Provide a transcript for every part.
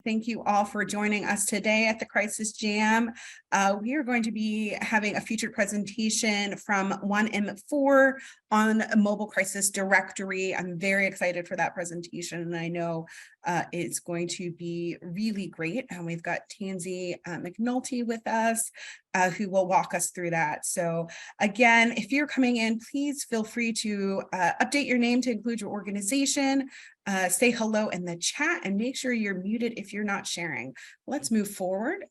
Thank you all for joining us today at the Crisis Jam. We are going to be having a featured presentation from 1M4 on a mobile crisis directory. I'm very excited for that presentation, and I know it's going to be really great. And we've got Tansy McNulty with us, who will walk us through that. So again, if you're coming in, please feel free to update your name to include your organization, say hello in the chat, and make sure you're muted if you're not sharing. Let's move forward.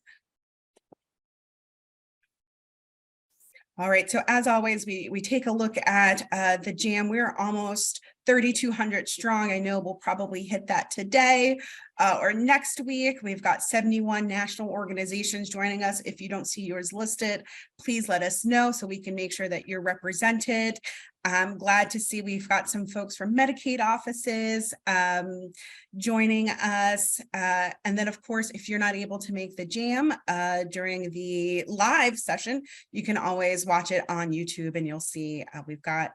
All right, so as always, we take a look at the jam. We're almost 3,200 strong. I know we'll probably hit that today or next week. We've got 71 national organizations joining us. If you don't see yours listed, please let us know so we can make sure that you're represented. I'm glad to see we've got some folks from Medicaid offices joining us. And then, of course, if you're not able to make the jam during the live session, you can always watch it on YouTube, and you'll see we've got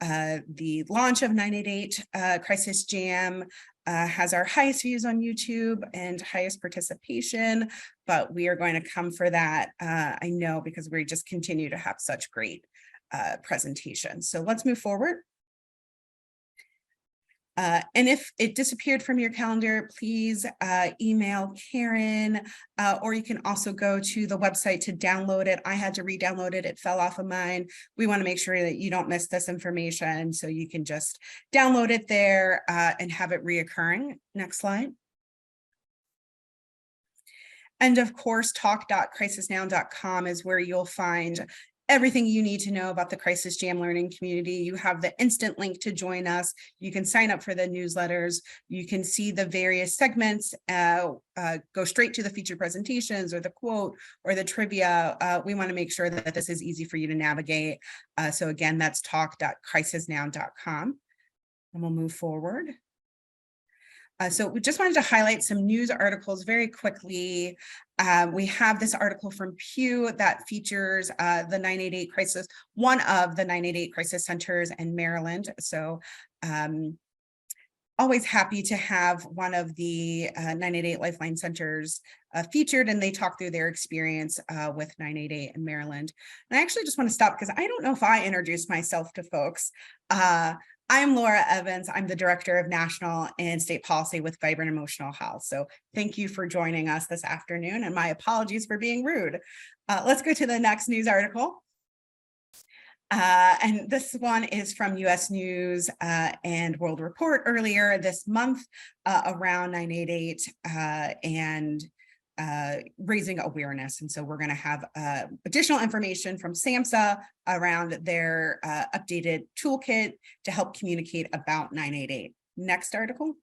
the launch of 988 Crisis Jam has our highest views on YouTube and highest participation, but we are going to come for that, I know, because we just continue to have such great presentations. So let's move forward. And if it disappeared from your calendar, please email Karen, or you can also go to the website to download it. I had to re-download it. It fell off of mine. We want to make sure that you don't miss this information, so you can just download it there and have it reoccurring. Next slide. And of course, talk.crisisnow.com is where you'll find everything you need to know about the Crisis Jam learning community. You have the instant link to join us. You can sign up for the newsletters. You can see the various segments, go straight to the featured presentations or the quote or the trivia. We want to make sure that this is easy for you to navigate. So again, that's talk.crisisnow.com. And we'll move forward. So we just wanted to highlight some news articles very quickly. We have this article from Pew that features the 988 crisis, one of the 988 crisis centers in Maryland. So always happy to have one of the 988 Lifeline centers featured, and they talk through their experience with 988 in Maryland. And I actually just want to stop because I don't know if I introduced myself to folks. I'm Laura Evans. I'm the Director of National and State Policy with Vibrant Emotional Health. So thank you for joining us this afternoon, and my apologies for being rude. Let's go to the next news article. And this one is from US News and World Report earlier this month around 988 and raising awareness. And so we're going to have additional information from SAMHSA around their updated toolkit to help communicate about 988. Next article.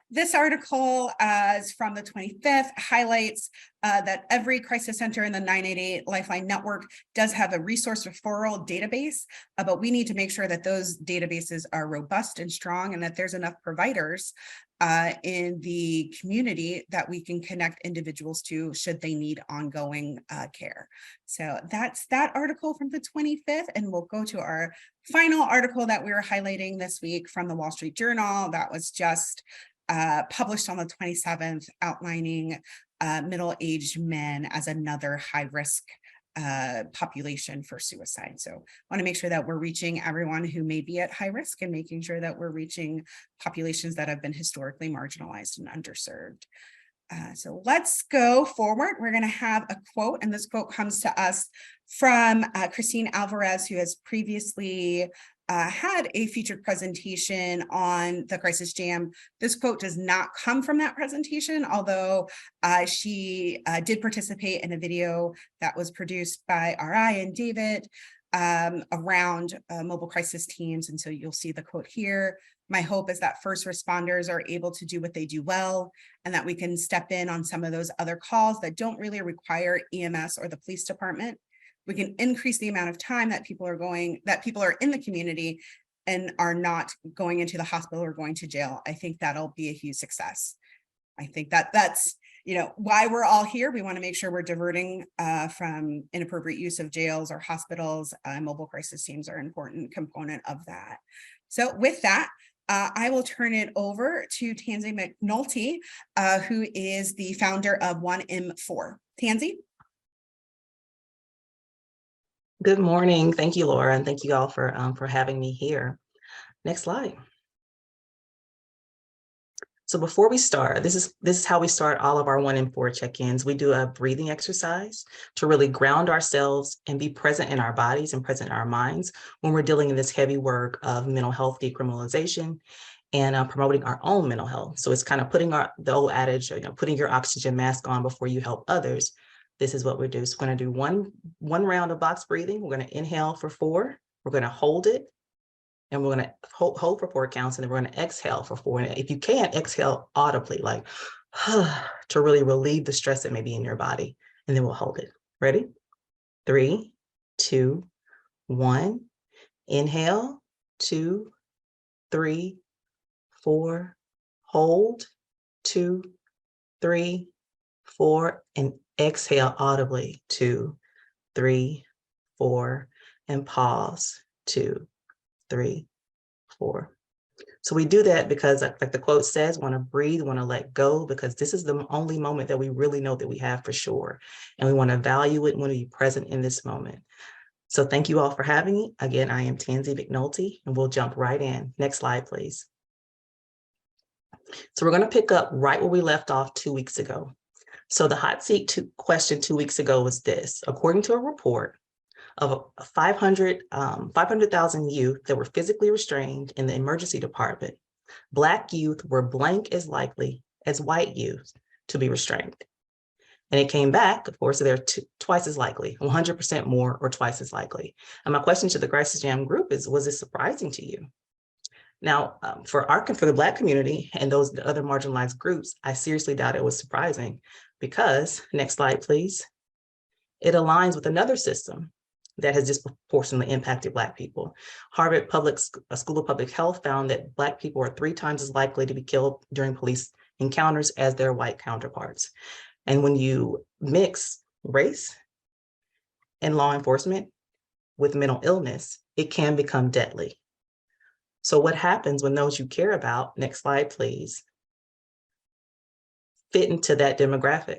This article is from the 25th, highlights that every crisis center in the 988 Lifeline network does have a resource referral database, but we need to make sure that those databases are robust and strong, and that there's enough providers in the community that we can connect individuals to should they need ongoing care. So that's that article from the 25th, and we'll go to our final article that we were highlighting this week from the Wall Street Journal that was just published on the 27th, outlining middle-aged men as another high-risk population for suicide. So I want to make sure that we're reaching everyone who may be at high risk, and making sure that we're reaching populations that have been historically marginalized and underserved. So let's go forward. We're going to have a quote, and this quote comes to us from Christine Alvarez, who has previously had a featured presentation on the Crisis Jam. This quote does not come from that presentation, although she did participate in a video that was produced by RI and David around mobile crisis teams. And so you'll see the quote here. My hope is that first responders are able to do what they do well, and that we can step in on some of those other calls that don't really require EMS or the police department. We can increase the amount of time that people are in the community and are not going into the hospital or going to jail. I think that'll be a huge success. I think that's why we're all here. We want to make sure we're diverting from inappropriate use of jails or hospitals. Mobile crisis teams are an important component of that. So with that, I will turn it over to Tansy McNulty, who is the founder of 1M4. Tansy? Good morning. Thank you, Laura, and thank you all for having me here. Next slide. So before we start, this is how we start all of our 1M4 check-ins. We do a breathing exercise to really ground ourselves and be present in our bodies and present in our minds when we're dealing in this heavy work of mental health decriminalization and promoting our own mental health. So it's kind of putting the old adage, putting your oxygen mask on before you help others. This is what we do. So we're going to do one round of box breathing. We're going to inhale for 4. We're going to hold it. And we're going to hold for 4 counts, and then we're going to exhale for 4. And if you can, exhale audibly, like to really relieve the stress that may be in your body. And then we'll hold it. Ready? 3, 2, 1. Inhale, 2, 3, 4. Hold, 2, 3, 4. And exhale audibly, 2, 3, 4. And pause, 2, 3, 4. So we do that because, like the quote says, want to breathe, want to let go, because this is the only moment that we really know that we have for sure. And we want to value it when we be present in this moment. So thank you all for having me. Again, I am Tansy McNulty, and we'll jump right in. Next slide, please. So we're going to pick up right where we left off 2 weeks ago. So the hot seat question 2 weeks ago was this: according to a report of 500,000 youth that were physically restrained in the emergency department, Black youth were blank as likely as white youth to be restrained. And it came back, of course, they're twice as likely, 100% more or twice as likely. And my question to the Crisis Jam group is, was it surprising to you? Now, for the Black community and those other marginalized groups, I seriously doubt it was surprising because, next slide, please, it aligns with another system that has disproportionately impacted Black people. Harvard School of Public Health found that Black people are 3 times as likely to be killed during police encounters as their white counterparts. And when you mix race and law enforcement with mental illness, it can become deadly. So what happens when those you care about, next slide, please, fit into that demographic?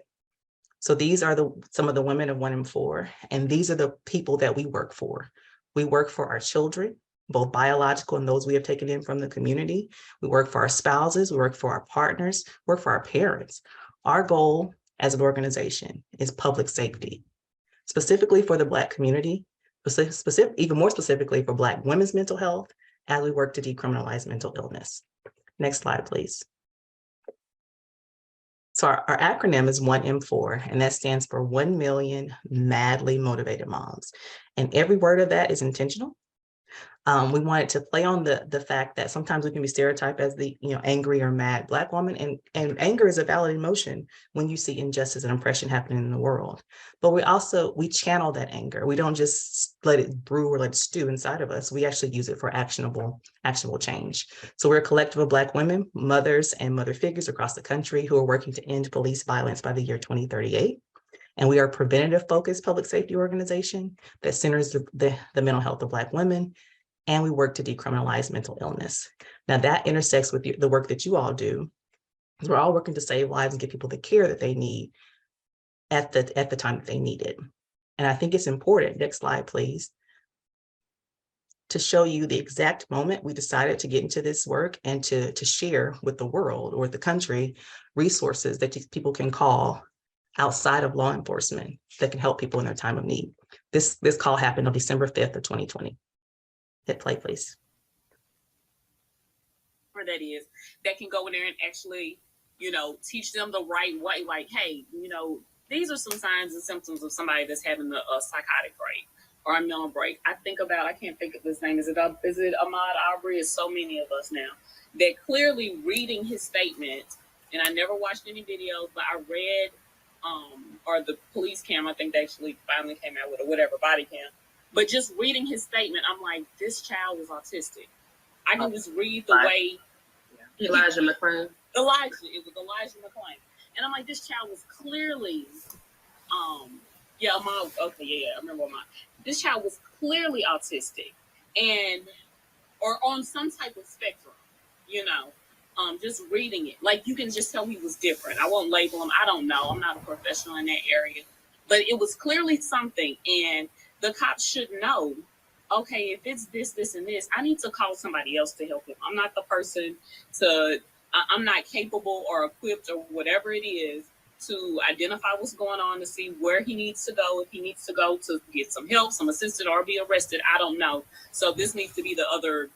So these are some of the women of 1M4, and these are the people that we work for. We work for our children, both biological and those we have taken in from the community. We work for our spouses, we work for our partners, work for our parents. Our goal as an organization is public safety, specifically for the Black community, even more specifically for Black women's mental health, as we work to decriminalize mental illness. Next slide, please. So our acronym is 1M4, and that stands for 1 million madly motivated moms. And every word of that is intentional. We wanted to play on the fact that sometimes we can be stereotyped as the angry or mad Black woman, and anger is a valid emotion when you see injustice and oppression happening in the world. But we channel that anger. We don't just let it brew or let it stew inside of us. We actually use it for actionable change. So we're a collective of Black women, mothers, and mother figures across the country who are working to end police violence by the year 2038. And we are a preventative-focused public safety organization that centers the mental health of Black women, and we work to decriminalize mental illness. Now that intersects with the work that you all do. We're all working to save lives and give people the care that they need at the time that they need it. And I think it's important, next slide, please, to show you the exact moment we decided to get into this work and to share with the world or the country resources that people can call outside of law enforcement that can help people in their time of need. This call happened on December 5th of 2020. Hit play, please. That is, that can go in there and actually, teach them the right way. Like, hey, these are some signs and symptoms of somebody that's having a psychotic break or a mental break. I can't think of his name. Is it Ahmaud Arbery? It's so many of us now that clearly reading his statement, and I never watched any videos, but I read, or the police cam, I think they actually finally came out with, or whatever, body cam. But just reading his statement, I'm like, this child is autistic. I can just read the way. Yeah. Elijah McClain. It was Elijah McClain. And I'm like, this child was clearly, Ahmaud, okay, yeah, I remember Ahmaud. This child was clearly autistic or on some type of spectrum. you know, just reading it. Like, you can just tell he was different. I won't label him. I don't know. I'm not a professional in that area. But it was clearly something. And the cops should know, okay, if it's this, this, and this, I need to call somebody else to help him. I'm not the person I'm not capable or equipped or whatever it is to identify what's going on, to see where he needs to go, if he needs to go to get some help, some assistance, or be arrested. I don't know. So this needs to be the other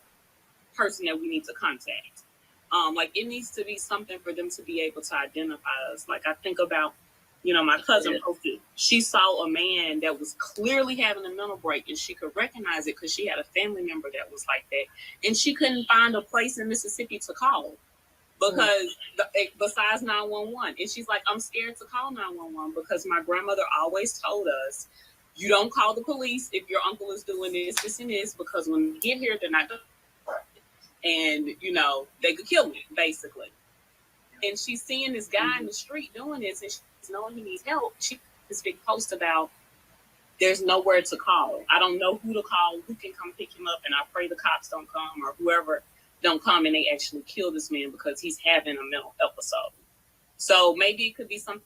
person that we need to contact. Like, it needs to be something for them to be able to identify us. Like, I think about, my cousin posted, she saw a man that was clearly having a mental break, and she could recognize it because she had a family member that was like that, and she couldn't find a place in Mississippi to call because besides 911. And she's like, I'm scared to call 911 because my grandmother always told us, you don't call the police if your uncle is doing this, this, and this, because when they get here, they're not going to, and they could kill me, basically. And she's seeing this guy in the street doing this, and she's knowing he needs help. She put this big post about there's nowhere to call. I don't know who to call, who can come pick him up, and I pray the cops don't come or whoever don't come and they actually kill this man because he's having a mental episode. So maybe it could be something.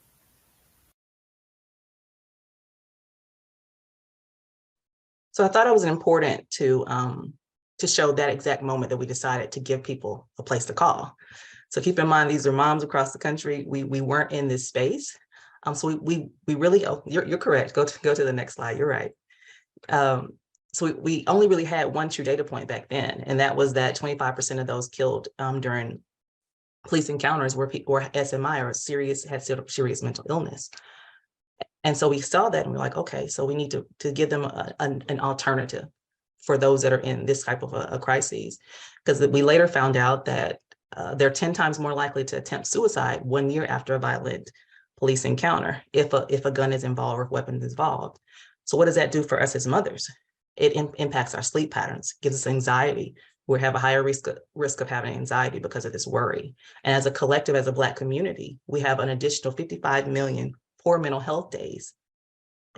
So I thought it was important to show that exact moment that we decided to give people a place to call. So keep in mind, these are moms across the country. We weren't in this space. So we really, you're correct. Go to the next slide. You're right. So we only really had one true data point back then, and that was that 25% of those killed during police encounters were people were SMI or had serious mental illness. And so we saw that and we're like, okay, so we need to give them an alternative for those that are in this type of a crisis, because we later found out that they're 10 times more likely to attempt suicide 1 year after a violent police encounter if a gun is involved or if weapons involved. So what does that do for us as mothers? It impacts our sleep patterns, gives us anxiety. We have a higher risk of having anxiety because of this worry. And as a collective, as a Black community, we have an additional 55 million poor mental health days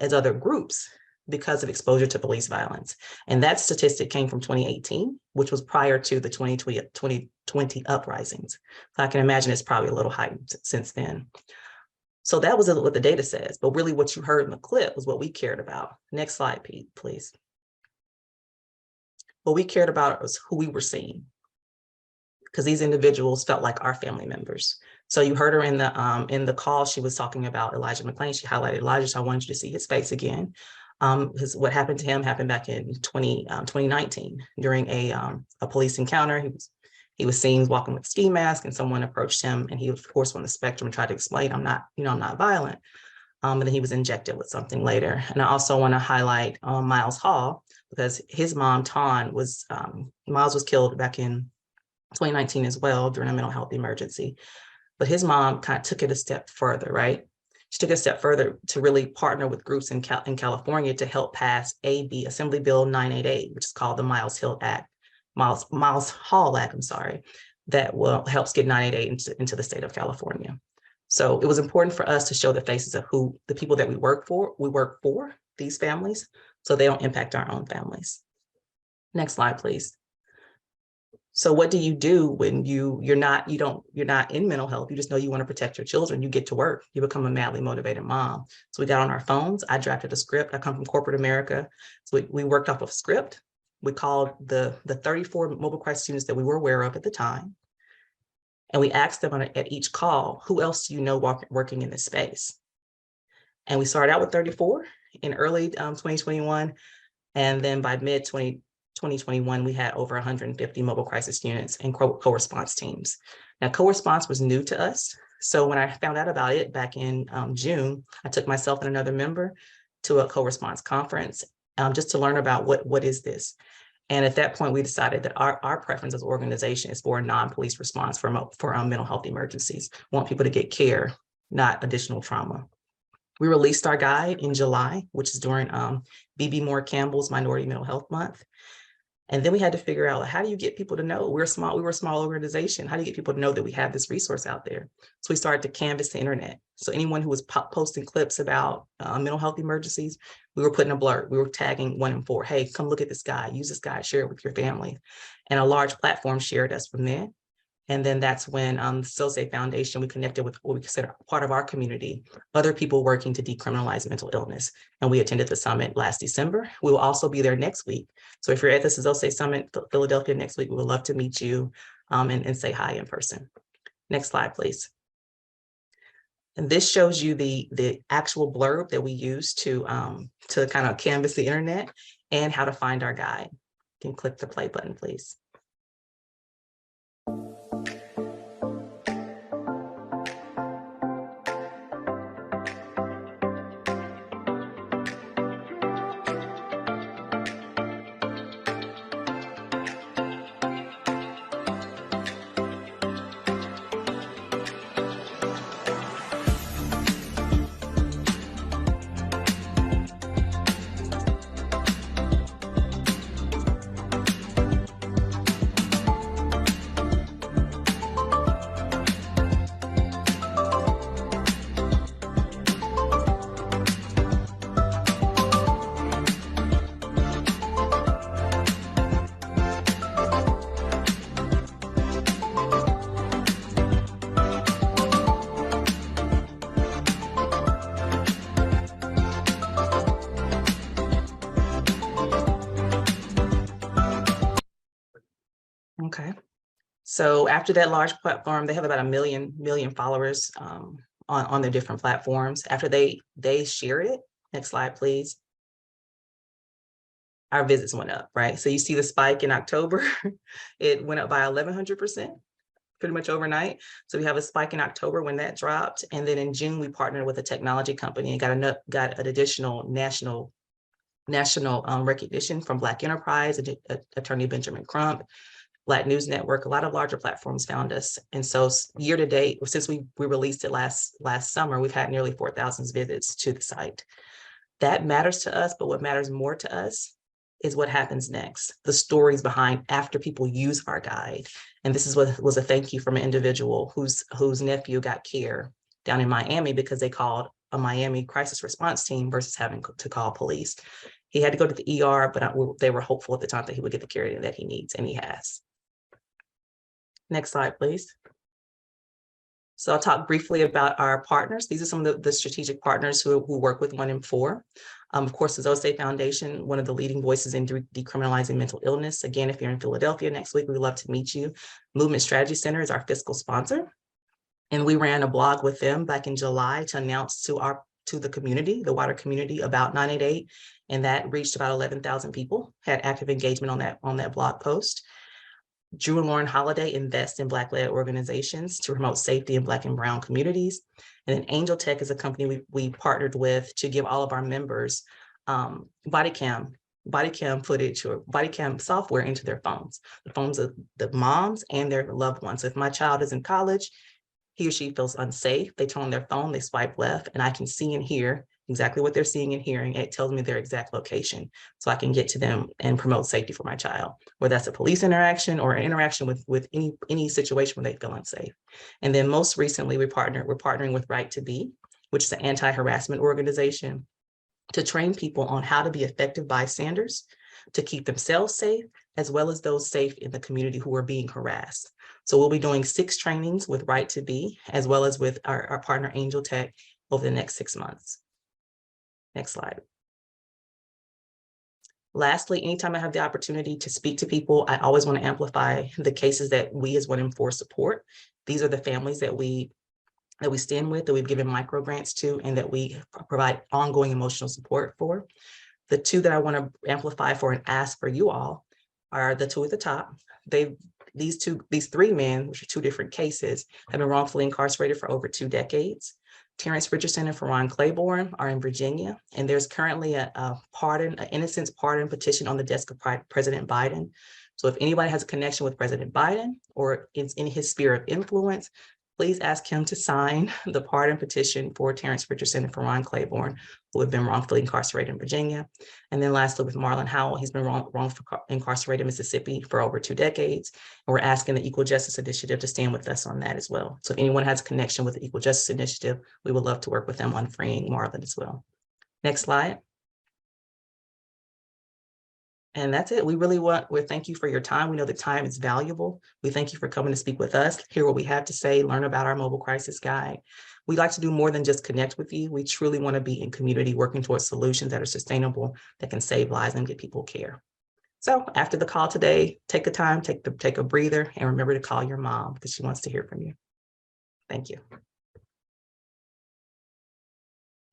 as other groups because of exposure to police violence. And that statistic came from 2018, which was prior to the 2020 uprisings. So I can imagine it's probably a little heightened since then. So that was what the data says, but really what you heard in the clip was what we cared about. Next slide, Pete, please. What we cared about was who we were seeing, because these individuals felt like our family members. So you heard her in the call, she was talking about Elijah McClain. She highlighted Elijah, so I wanted you to see his face again. What happened to him happened back in 2019 during a police encounter. He was seen walking with a ski mask, and someone approached him, and he was, of course, on the spectrum and tried to explain, I'm not violent. And then he was injected with something later. And I also want to highlight Miles Hall, because his mom, Miles was killed back in 2019 as well during a mental health emergency. But his mom kind of took it a step further, right? She took it a step further to really partner with groups in California to help pass Assembly Bill 988, which is called the Miles Hall Act, that helps get 988 into the state of California. So it was important for us to show the faces of the people that we work for these families, so they don't impact our own families. Next slide, please. So what do you do when you're not in mental health? You just know you want to protect your children. You get to work. You become a madly motivated mom. So we got on our phones. I drafted a script. I come from corporate America. So we worked off of a script. We called the 34 mobile crisis units that we were aware of at the time. And we asked them at each call, who else do you know working in this space? And we started out with 34 in early 2021. And then by mid-2021, we had over 150 mobile crisis units and co-response teams. Now, co-response was new to us. So when I found out about it back in June, I took myself and another member to a co-response conference just to learn about what is this. And at that point, we decided that our preference as an organization is for a non-police response for mental health emergencies. We want people to get care, not additional trauma. We released our guide in July, which is during B.B. Moore Campbell's Minority Mental Health Month. And then we had to figure out, like, how do you get people to know? We were a small organization. How do you get people to know that we have this resource out there? So we started to canvass the internet. So anyone who was posting clips about mental health emergencies, we were putting a blurb. We were tagging 1 and 4. Hey, come look at this guy. Use this guy. Share it with your family. And a large platform shared us from there. And then that's when the So Safe Foundation, we connected with what we consider part of our community, other people working to decriminalize mental illness. And we attended the summit last December. We will also be there next week. So if you're at the So Safe Summit, Philadelphia next week, we would love to meet you and say hi in person. Next slide, please. And this shows you the actual blurb that we use to kind of canvas the internet and how to find our guide. You can click the play button, please. Okay. So after that large platform, they have about a million followers on their different platforms. After they share it, next slide, please. Our visits went up, right? So you see the spike in October, it went up by 1,100%, pretty much overnight. So we have a spike in October when that dropped. And then in June, we partnered with a technology company and got an additional national recognition from Black Enterprise, Attorney Benjamin Crump, Black News Network. A lot of larger platforms found us. And so year to date, since we released it last summer, we've had nearly 4,000 visits to the site. That matters to us, but what matters more to us is what happens next, the stories behind after people use our guide. And this is what was a thank you from an individual whose nephew got care down in Miami because they called a Miami crisis response team versus having to call police. He had to go to the ER, but they were hopeful at the time that he would get the care that he needs, and he has. Next slide, please. So I'll talk briefly about our partners. These are some of the strategic partners who work with 1 in 4. Of course, the So Safe Foundation, one of the leading voices in decriminalizing mental illness. Again, if you're in Philadelphia next week, we'd love to meet you. Movement Strategy Center is our fiscal sponsor. And we ran a blog with them back in July to announce to the community, the wider community, about 988. And that reached about 11,000 people, had active engagement on that blog post. Drew and Lauren Holiday invest in Black-led organizations to promote safety in Black and Brown communities. And then Angel Tech is a company we partnered with to give all of our members body cam footage or body cam software into their phones, the phones of the moms and their loved ones. So if my child is in college, he or she feels unsafe, they turn on their phone, they swipe left, and I can see and hear exactly what they're seeing and hearing. It tells me their exact location, so I can get to them and promote safety for my child, whether that's a police interaction or an interaction with any situation where they feel unsafe. And then most recently, we're partnering with Right to Be, which is an anti-harassment organization, to train people on how to be effective bystanders, to keep themselves safe, as well as those safe in the community who are being harassed. So we'll be doing 6 trainings with Right to Be, as well as with our partner Angel Tech over the next 6 months. Next slide. Lastly, anytime I have the opportunity to speak to people, I always want to amplify the cases that we as 1 in 4 support. These are the families that we stand with, that we've given micro grants to, and that we provide ongoing emotional support for. The 2 that I want to amplify for and ask for you all are the 2 at the top. These 3 men, which are 2 different cases, have been wrongfully incarcerated for over 2 decades. Terrence Richardson and Ferron Claiborne are in Virginia, and there's currently an innocence pardon petition on the desk of President Biden. So if anybody has a connection with President Biden or is in his sphere of influence, please ask him to sign the pardon petition for Terrence Richardson and Ferron Claiborne, who have been wrongfully incarcerated in Virginia. And then lastly, with Marlon Howell, he's been wrongfully incarcerated in Mississippi for over 2 decades. And we're asking the Equal Justice Initiative to stand with us on that as well. So if anyone has a connection with the Equal Justice Initiative, we would love to work with them on freeing Marlon as well. Next slide. And that's it. We thank you for your time. We know the time is valuable. We thank you for coming to speak with us, hear what we have to say, learn about our mobile crisis guide. We like to do more than just connect with you. We truly want to be in community working towards solutions that are sustainable, that can save lives and get people care. So after the call today, take a time, take a breather, and remember to call your mom because she wants to hear from you. Thank you.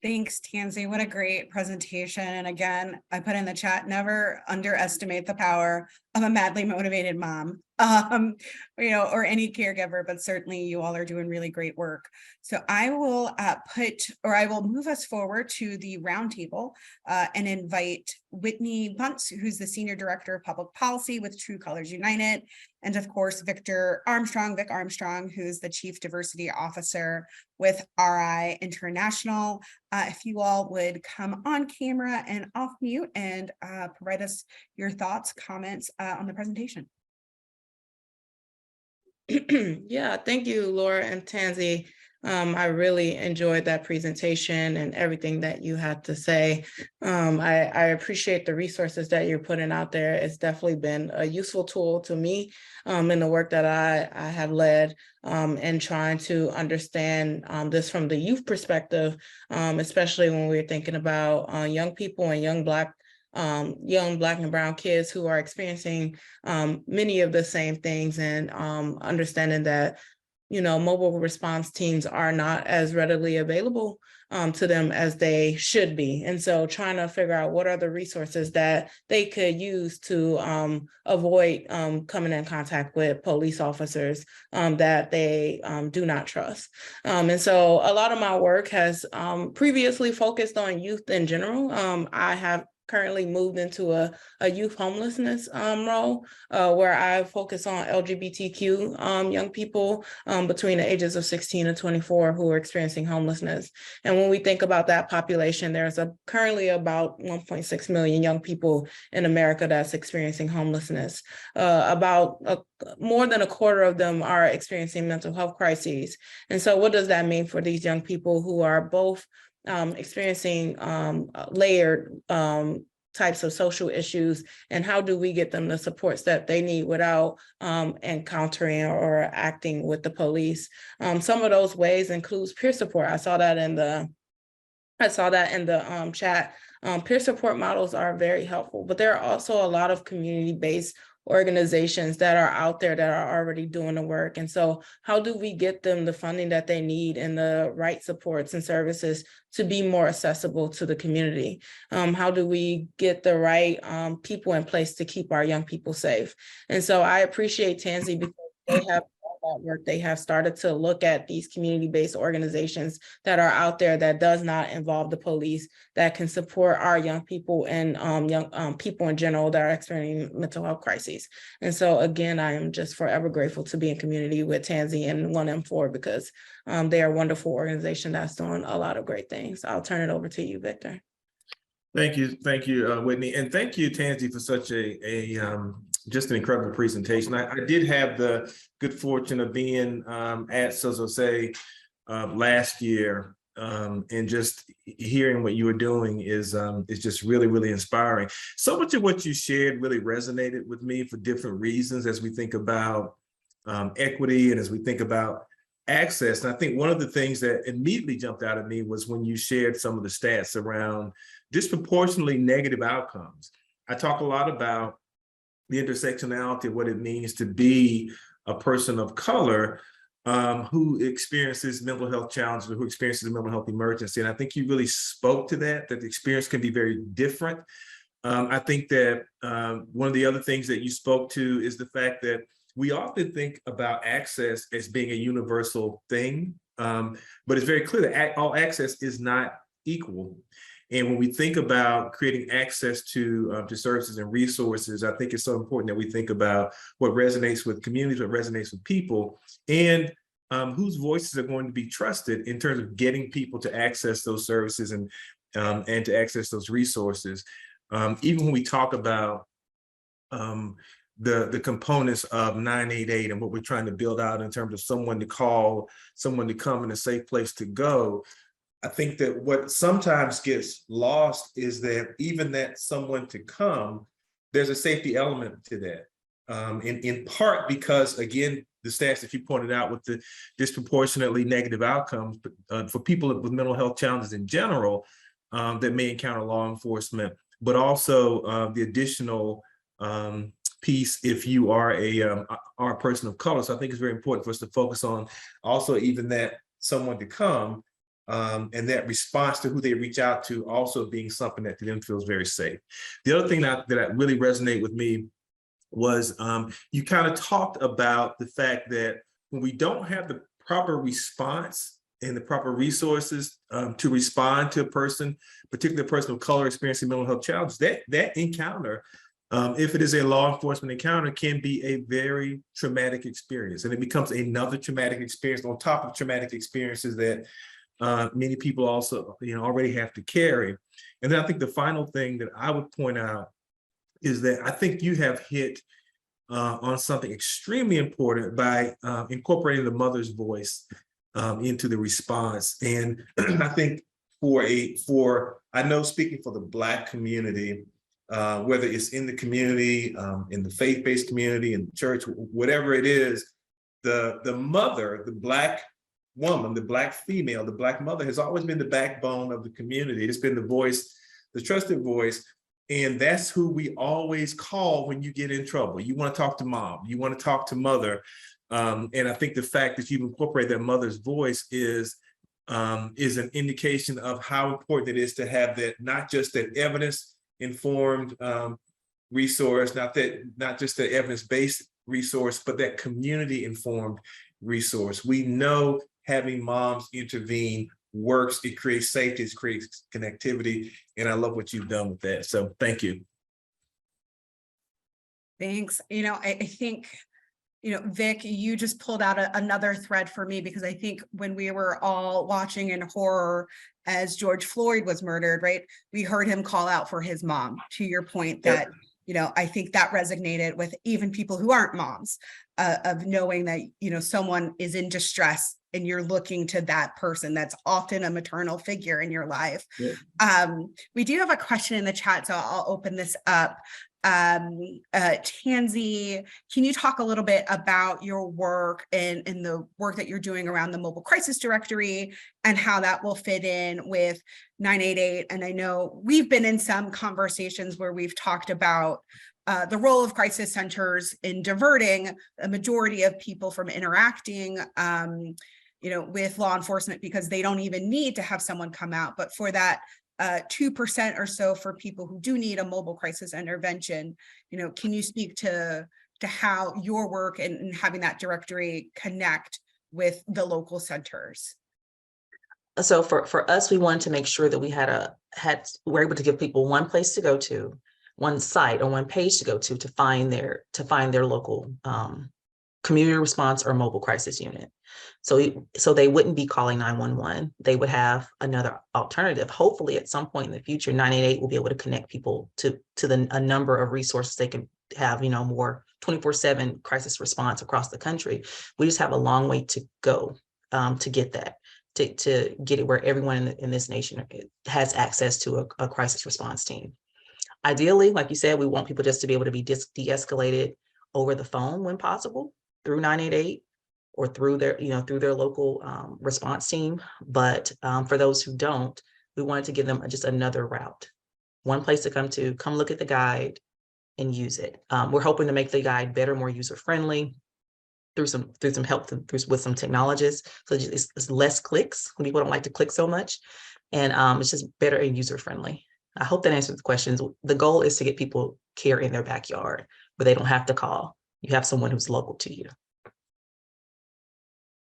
Thanks, Tansy. What a great presentation. And again, I put in the chat, never underestimate the power of a madly motivated mom, or any caregiver, but certainly you all are doing really great work. So I will I will move us forward to the roundtable and invite Whitney Bunce, who's the Senior Director of Public Policy with True Colors United, and of course, Vic Armstrong, who's the Chief Diversity Officer with RI International. If you all would come on camera and off mute and provide us your thoughts, comments on the presentation. Yeah, thank you, Laura and Tansy. I really enjoyed that presentation and everything that you had to say. I appreciate the resources that you're putting out there. It's definitely been a useful tool to me in the work that I have led and trying to understand this from the youth perspective, especially when we're thinking about young people and young Black and brown kids who are experiencing many of the same things, and understanding that, mobile response teams are not as readily available to them as they should be. And so trying to figure out what are the resources that they could use to avoid coming in contact with police officers that they do not trust. And so a lot of my work has previously focused on youth in general. I have currently moved into a youth homelessness role where I focus on LGBTQ young people between the ages of 16 and 24 who are experiencing homelessness. And when we think about that population, there's currently about 1.6 million young people in America that's experiencing homelessness. More than a quarter of them are experiencing mental health crises. And so what does that mean for these young people who are both experiencing layered types of social issues, and how do we get them the supports that they need without encountering or acting with the police? Some of those ways includes peer support. I saw that in the chat. Peer support models are very helpful, but there are also a lot of community-based organizations that are out there that are already doing the work. And so how do we get them the funding that they need and the right supports and services to be more accessible to the community? How do we get the right people in place to keep our young people safe? And so I appreciate Tansy because they have that work. They have started to look at these community-based organizations that are out there that does not involve the police, that can support our young people and young people in general that are experiencing mental health crises. And so again, I am just forever grateful to be in community with Tansy and 1M4 because they are a wonderful organization that's doing a lot of great things. I'll turn it over to you, Victor. Thank you, Whitney, and thank you, Tansy, for such just an incredible presentation. I did have the good fortune of being at San Jose last year, and just hearing what you were doing is just really, really inspiring. So much of what you shared really resonated with me for different reasons as we think about equity and as we think about access. And I think one of the things that immediately jumped out at me was when you shared some of the stats around disproportionately negative outcomes. I talk a lot about the intersectionality of what it means to be a person of color who experiences mental health challenges or who experiences a mental health emergency. And I think you really spoke to that the experience can be very different. I think that one of the other things that you spoke to is the fact that we often think about access as being a universal thing, but it's very clear that all access is not equal. And when we think about creating access to services and resources, I think it's so important that we think about what resonates with communities, what resonates with people, and whose voices are going to be trusted in terms of getting people to access those services and to access those resources. Even when we talk about the components of 988 and what we're trying to build out in terms of someone to call, someone to come, and a safe place to go, I think that what sometimes gets lost is that even that someone to come there's a safety element to that. In part because, again, the stats that you pointed out with the disproportionately negative outcomes for people with mental health challenges in general that may encounter law enforcement, but also the additional piece if you are a person of color. So I think it's very important for us to focus on also even that someone to come and that response to who they reach out to also being something that to them feels very safe. The other thing that really resonate with me was you kind of talked about the fact that when we don't have the proper response and the proper resources to respond to a person, particularly a person of color experiencing mental health challenges, that encounter, if it is a law enforcement encounter, can be a very traumatic experience. And it becomes another traumatic experience on top of traumatic experiences that many people also already have to carry. And then I think the final thing that I would point out is that I think you have hit on something extremely important by incorporating the mother's voice into the response. And I think I know speaking for the Black community, whether it's in the community, in the faith-based community, in the church, whatever it is, the mother, the Black woman, the Black female, the Black mother has always been the backbone of the community. It's been the voice, the trusted voice. And that's who we always call when you get in trouble. You want to talk to mom, you want to talk to mother. And I think the fact that you've incorporated that mother's voice is an indication of how important it is to have that, not just that evidence-informed resource, not just the evidence-based resource, but that community-informed resource. We know having moms intervene works, it creates safety, it creates connectivity, and I love what you've done with that. So thank you. Thanks. I think, Vic, you just pulled out another thread for me, because I think when we were all watching in horror as George Floyd was murdered, right, we heard him call out for his mom, to your point that, I think that resonated with even people who aren't moms, of knowing that, someone is in distress and you're looking to that person that's often a maternal figure in your life. Yeah. We do have a question in the chat, so I'll open this up. Tansy, can you talk a little bit about your work and the work that you're doing around the mobile crisis directory and how that will fit in with 988? And I know we've been in some conversations where we've talked about the role of crisis centers in diverting a majority of people from interacting with law enforcement, because they don't even need to have someone come out. But for that 2% or so for people who do need a mobile crisis intervention, can you speak to how your work and having that directory connect with the local centers? So for us, we wanted to make sure that we were able to give people one place to go to, one site or one page to go to find their local community response or mobile crisis unit. So they wouldn't be calling 911. They would have another alternative. Hopefully at some point in the future, 988 will be able to connect people to a number of resources. They can have, more 24/7 crisis response across the country. We just have a long way to go to get that, to get it where everyone in this nation has access to a crisis response team. Ideally, like you said, we want people just to be able to be de-escalated over the phone when possible through 988 or through their local response team. But for those who don't, we wanted to give them just another route, one place to come look at the guide and use it. We're hoping to make the guide better, more user-friendly through some help with some technologists. So it's less clicks when people don't like to click so much. And it's just better and user-friendly. I hope that answers the questions. The goal is to get people care in their backyard where they don't have to call. You have someone who's local to you.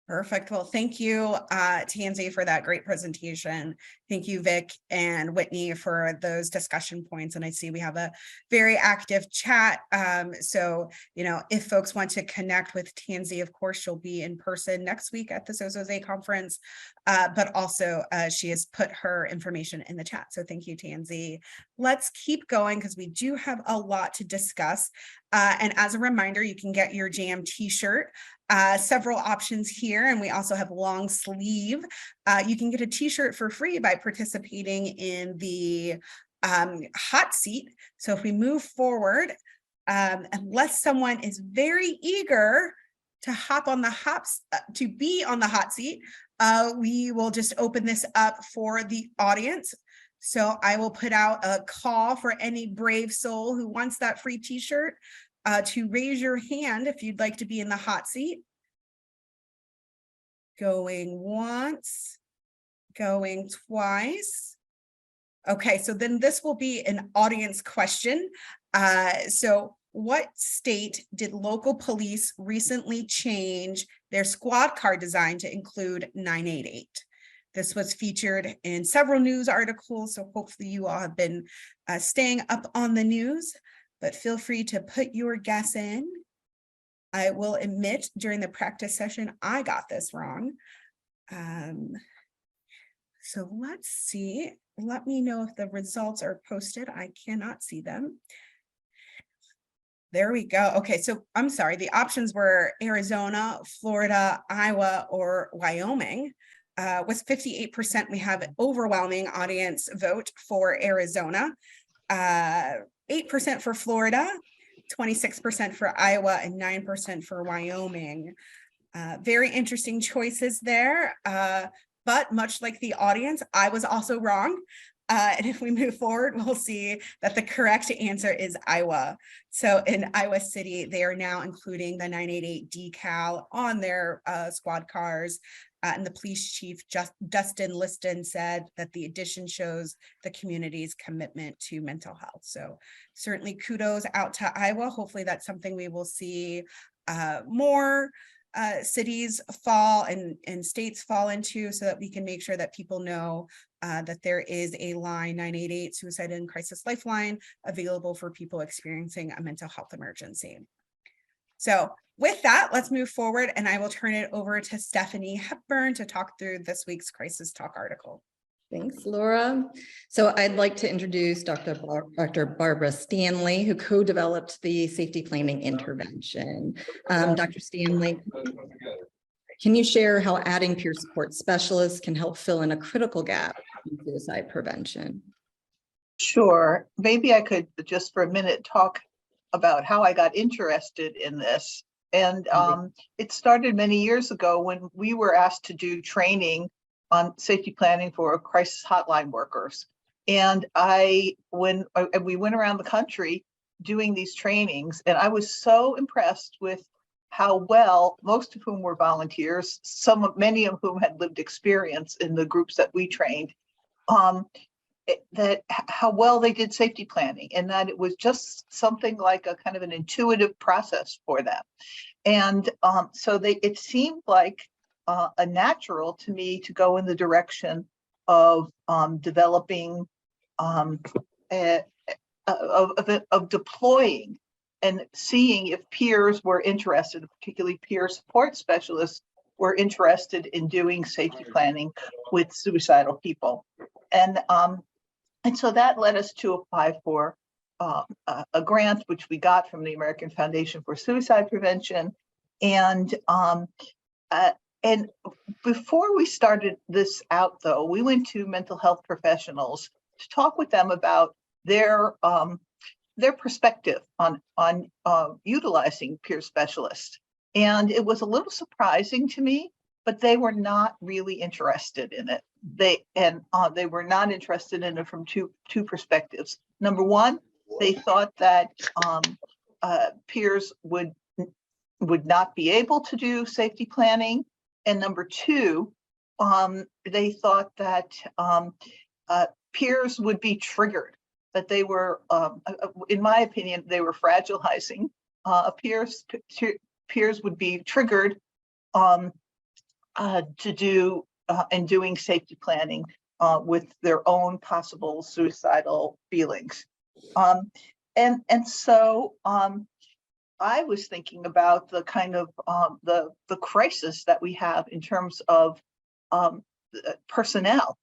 Perfect. Well, thank you, Tansy, for that great presentation. Thank you, Vic and Whitney, for those discussion points. And I see we have a very active chat. So, if folks want to connect with Tansy, of course, she'll be in person next week at the SOZOZA conference, but also she has put her information in the chat. So thank you, Tansy. Let's keep going because we do have a lot to discuss. And as a reminder, you can get your JAM t-shirt. Several options here, and we also have long sleeve. You can get a t-shirt for free by participating in the hot seat. So if we move forward, unless someone is very eager to hop on the to be on the hot seat, we will just open this up for the audience. So I will put out a call for any brave soul who wants that free t-shirt to raise your hand if you'd like to be in the hot seat. Going once, going twice. Okay, so then this will be an audience question. So what state did local police recently change their squad car design to include 988? This was featured in several news articles, so hopefully you all have been staying up on the news, but feel free to put your guess in. I will admit during the practice session, I got this wrong. So let's see. Let me know if the results are posted. I cannot see them. There we go. Okay, so I'm sorry. The options were Arizona, Florida, Iowa, or Wyoming. With 58%, we have an overwhelming audience vote for Arizona, 8% for Florida, 26% for Iowa, and 9% for Wyoming. Very interesting choices there. But much like the audience, I was also wrong. And if we move forward, we'll see that the correct answer is Iowa. So in Iowa City, they are now including the 988 decal on their squad cars. And the police chief, Dustin Liston, said that the addition shows the community's commitment to mental health. So certainly kudos out to Iowa. Hopefully that's something we will see more cities fall and states fall into, so that we can make sure that people know that there is a line 988 Suicide and Crisis Lifeline available for people experiencing a mental health emergency. So with that, let's move forward, and I will turn it over to Stephanie Hepburn to talk through this week's Crisis Talk article. Thanks, Laura. So I'd like to introduce Dr. Barbara Stanley, who co-developed the safety planning intervention. Dr. Stanley, can you share how adding peer support specialists can help fill in a critical gap in suicide prevention? Sure. Maybe I could just for a minute talk about how I got interested in this. And it started many years ago when we were asked to do training on safety planning for crisis hotline workers. And when we went around the country doing these trainings, and I was so impressed with how well, most of whom were volunteers, many of whom had lived experience in the groups that we trained, that how well they did safety planning, and that it was just something like a kind of an intuitive process for them. And so it seemed like a natural to me to go in the direction of developing, of deploying and seeing if peers were interested, particularly peer support specialists were interested in doing safety planning with suicidal people. And so that led us to apply for a grant, which we got from the American Foundation for Suicide Prevention. And before we started this out, though, we went to mental health professionals to talk with them about their perspective on utilizing peer specialists. And it was a little surprising to me, but they were not really interested in it. They were not interested in it from two perspectives. Number one, they thought that peers would not be able to do safety planning. And number two, they thought that peers would be triggered, that they were, in my opinion, they were fragilizing. Peers would be triggered to do and doing safety planning with their own possible suicidal feelings. And so I was thinking about the kind of the crisis that we have in terms of personnel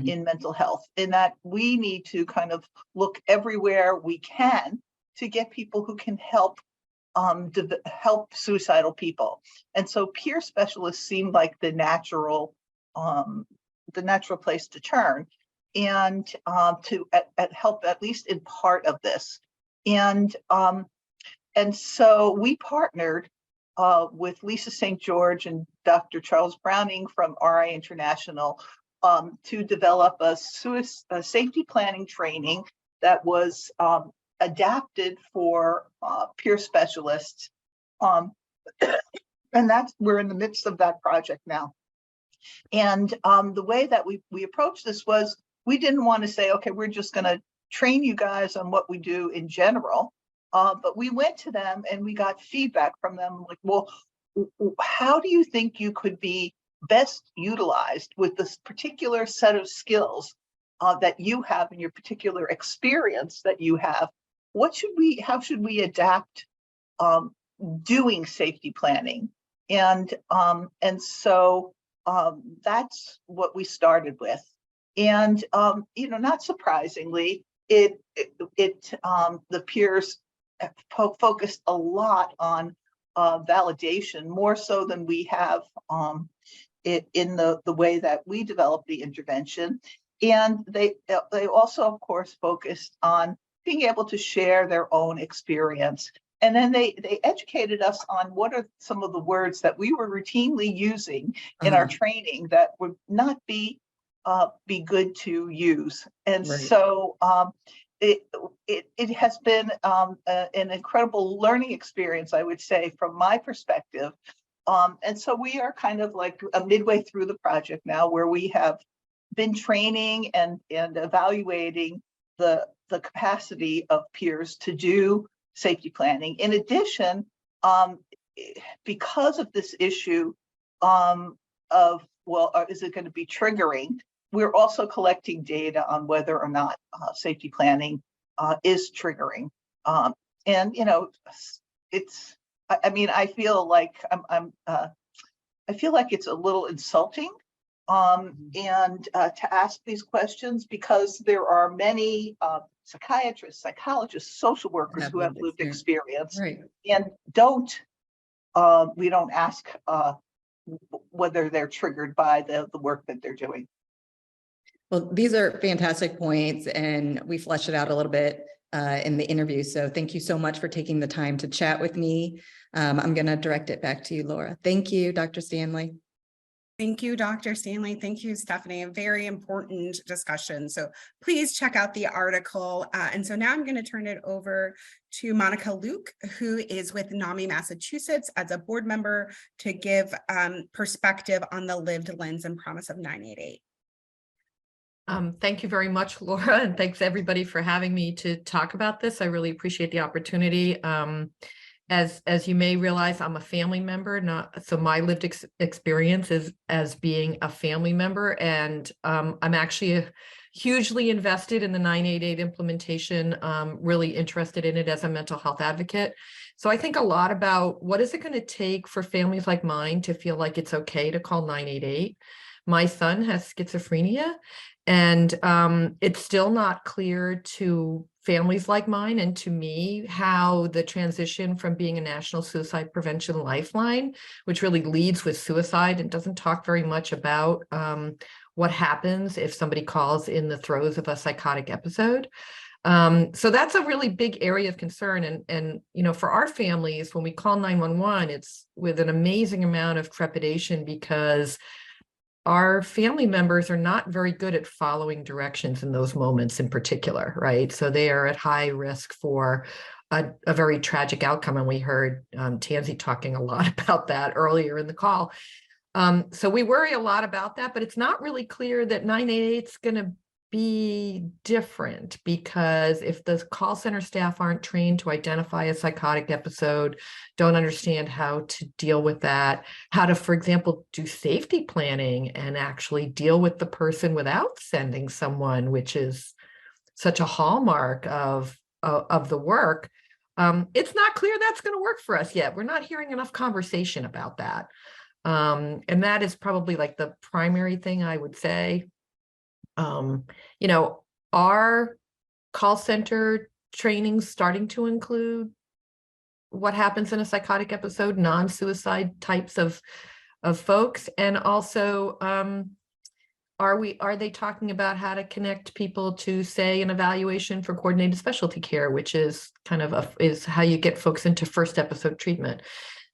in mental health, in that we need to kind of look everywhere we can to get people who can help suicidal people. And so peer specialists seemed like the natural place to turn. and to help at least in part of this. And so we partnered with Lisa St. George and Dr. Charles Browning from RI International to develop a safety planning training that was adapted for peer specialists. And we're in the midst of that project now. And the way that we approached this was, we didn't want to say, okay, we're just going to train you guys on what we do in general. But we went to them and we got feedback from them like, well, how do you think you could be best utilized with this particular set of skills that you have in your particular experience that you have? How should we adapt doing safety planning? And so that's what we started with. And not surprisingly, the peers focused a lot on validation, more so than we have in the way that we developed the intervention. And they also, of course, focused on being able to share their own experience. And then they educated us on what are some of the words that we were routinely using in our training that would not be good to use. And Right. so it has been an incredible learning experience, I would say, from my perspective. And so we are kind of like midway through the project now, where we have been training and evaluating the capacity of peers to do safety planning. In addition, because of this issue of, well, is it going to be triggering? We're also collecting data on whether or not safety planning is triggering. And it's, I mean, I feel like I feel like it's a little insulting and to ask these questions, because there are many psychiatrists, psychologists, social workers who have lived experience, Right. and we don't ask whether they're triggered by the work that they're doing. Well, these are fantastic points, and we fleshed it out a little bit in the interview. So thank you so much for taking the time to chat with me. I'm going to direct it back to you, Laura. Thank you, Dr. Stanley. Thank you, Dr. Stanley. Thank you, Stephanie. A very important discussion. So please check out the article. And so now I'm going to turn it over to Monica Luke, who is with NAMI Massachusetts as a board member, to give perspective on the lived lens and promise of 988. Thank you very much, Laura, and thanks everybody for having me to talk about this. I really appreciate the opportunity. As you may realize, I'm a family member, so my lived experience is as being a family member, and I'm actually hugely invested in the 988 implementation, really interested in it as a mental health advocate. So I think a lot about what is it going to take for families like mine to feel like it's okay to call 988. My son has schizophrenia, and it's still not clear to families like mine and to me how the transition from being a national suicide prevention lifeline, which really leads with suicide and doesn't talk very much about what happens if somebody calls in the throes of a psychotic episode. So that's a really big area of concern. And for our families, when we call 911, it's with an amazing amount of trepidation, because our family members are not very good at following directions in those moments in particular, right? So they are at high risk for a very tragic outcome. And we heard Tansy talking a lot about that earlier in the call. So we worry a lot about that, but it's not really clear that 988 is going to be different, because if the call center staff aren't trained to identify a psychotic episode, don't understand how to deal with that, how to, for example, do safety planning and actually deal with the person without sending someone, which is such a hallmark of the work, it's not clear that's going to work for us yet. We're not hearing enough conversation about that. And that is probably like the primary thing I would say. Our call center training starting to include what happens in a psychotic episode, non-suicide types of folks, and also are they talking about how to connect people to, say, an evaluation for coordinated specialty care, which is kind of is how you get folks into first episode treatment?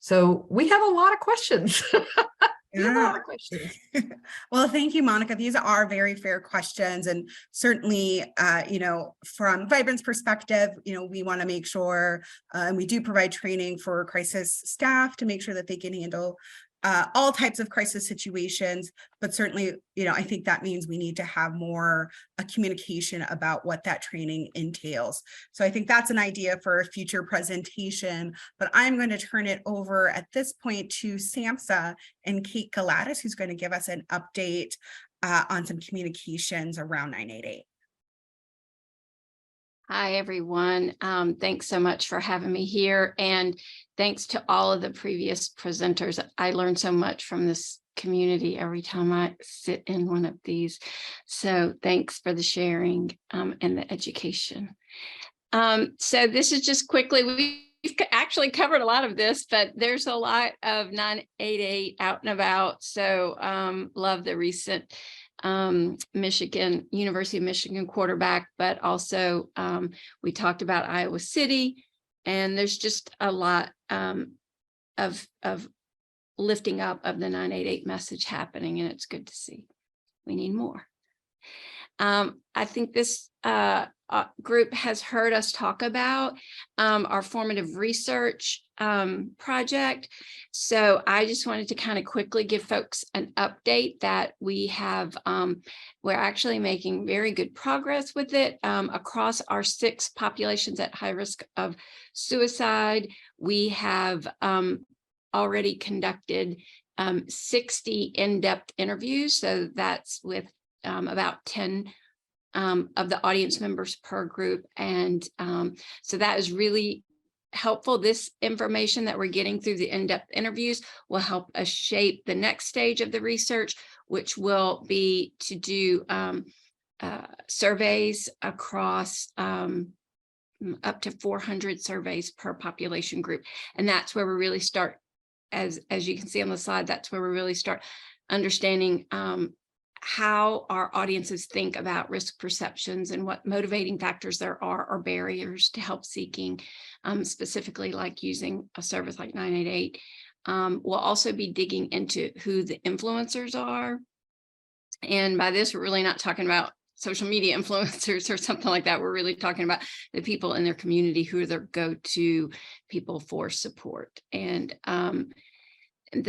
So we have a lot of questions. We have a lot of questions. Well, thank you, Monica. These are very fair questions. And certainly, from Vibrant's perspective, we want to make sure, and we do provide training for crisis staff to make sure that they can handle all types of crisis situations, but certainly, I think that means we need to have more communication about what that training entails. So I think that's an idea for a future presentation, but I'm going to turn it over at this point to SAMHSA and Kate Galatis, who's going to give us an update on some communications around 988. Hi, everyone. Thanks so much for having me here. And thanks to all of the previous presenters. I learned so much from this community every time I sit in one of these. So thanks for the sharing and the education. So this is just quickly, we've actually covered a lot of this, but there's a lot of 988 out and about. So love the recent University of Michigan quarterback, but also we talked about Iowa City, and there's just a lot of lifting up of the 988 message happening, and it's good to see. We need more. I think this group has heard us talk about our formative research project. So I just wanted to kind of quickly give folks an update that we have, we're actually making very good progress with it across our 6 populations at high risk of suicide. We have already conducted 60 in-depth interviews. So that's with about 10 of the audience members per group. And so that is really helpful. This information that we're getting through the in-depth interviews will help us shape the next stage of the research, which will be to do surveys across up to 400 surveys per population group. And that's where we really start, as you can see on the slide, that's where we really start understanding how our audiences think about risk perceptions and what motivating factors there are or barriers to help seeking, specifically like using a service like 988. We'll also be digging into who the influencers are. And by this, we're really not talking about social media influencers or something like that. We're really talking about the people in their community who are their go-to people for support. And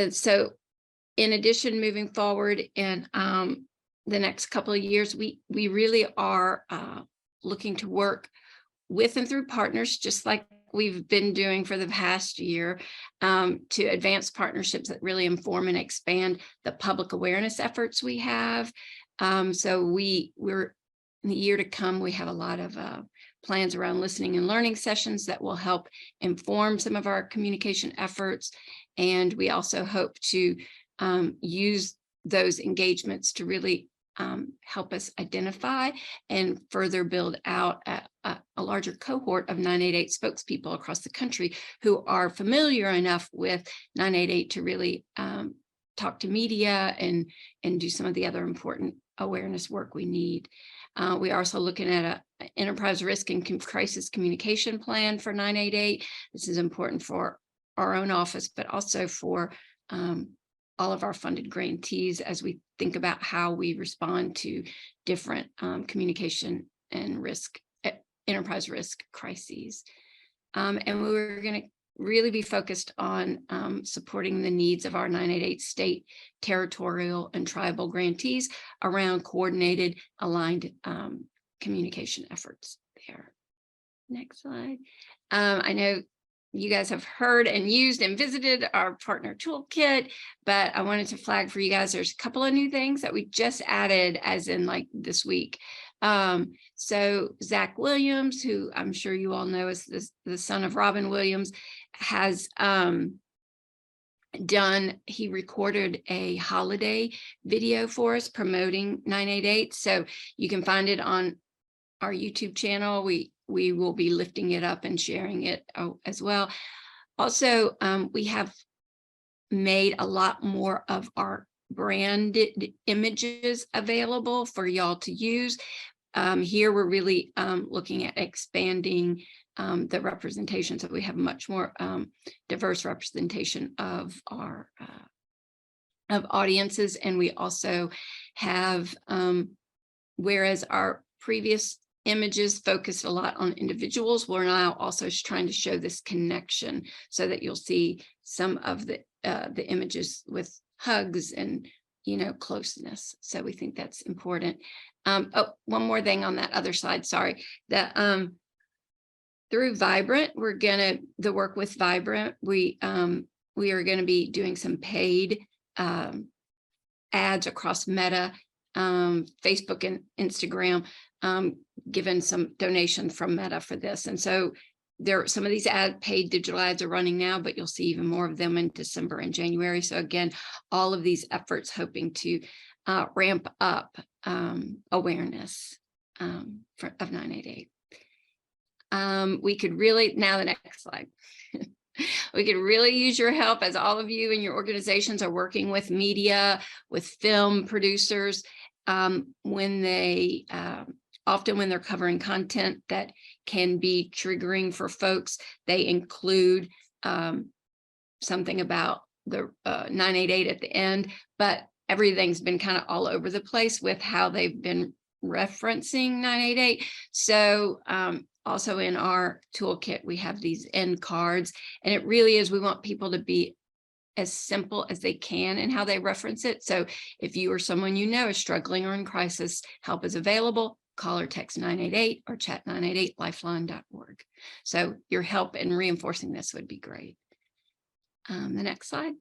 so in addition, moving forward in the next couple of years, we really are looking to work with and through partners, just like we've been doing for the past year, to advance partnerships that really inform and expand the public awareness efforts we have. So we're in the year to come, we have a lot of plans around listening and learning sessions that will help inform some of our communication efforts. And we also hope to use those engagements to really help us identify and further build out a larger cohort of 988 spokespeople across the country who are familiar enough with 988 to really talk to media and do some of the other important awareness work we need. We are also looking at an enterprise risk and crisis communication plan for 988. This is important for our own office, but also for all of our funded grantees as we think about how we respond to different communication and risk, enterprise risk crises. And we're going to really be focused on supporting the needs of our 988 state, territorial, and tribal grantees around coordinated, aligned communication efforts there. Next slide. I know you guys have heard and used and visited our partner toolkit, but I wanted to flag for you guys, there's a couple of new things that we just added as in like this week. So Zach Williams, who I'm sure you all know is the son of Robin Williams, has he recorded a holiday video for us promoting 988. So you can find it on our YouTube channel. We will be lifting it up and sharing it as well. Also, we have made a lot more of our branded images available for y'all to use. Here we're really looking at expanding the representation, so we have much more diverse representation of our of audiences. And we also have, whereas our previous images focused a lot on individuals, we're now also trying to show this connection, so that you'll see some of the images with hugs and, you know, closeness. So we think that's important. Oh, one more thing on that other slide, sorry. That through Vibrant, the work with Vibrant, we are going to be doing some paid ads across Meta, Facebook and Instagram, given some donations from Meta for this. And so some of these paid digital ads are running now, but you'll see even more of them in December and January. So again, all of these efforts hoping to ramp up awareness of 988. We could really, now the next slide. We could really use your help, as all of you and your organizations are working with media, with film producers, when they often when they're covering content that can be triggering for folks, they include something about the 988 at the end, but everything's been kind of all over the place with how they've been referencing 988. So also in our toolkit, we have these end cards, and it really is, we want people to be as simple as they can in how they reference it. So if you or someone you know is struggling or in crisis, help is available. Call or text 988 or chat 988lifeline.org. So your help in reinforcing this would be great. The next slide.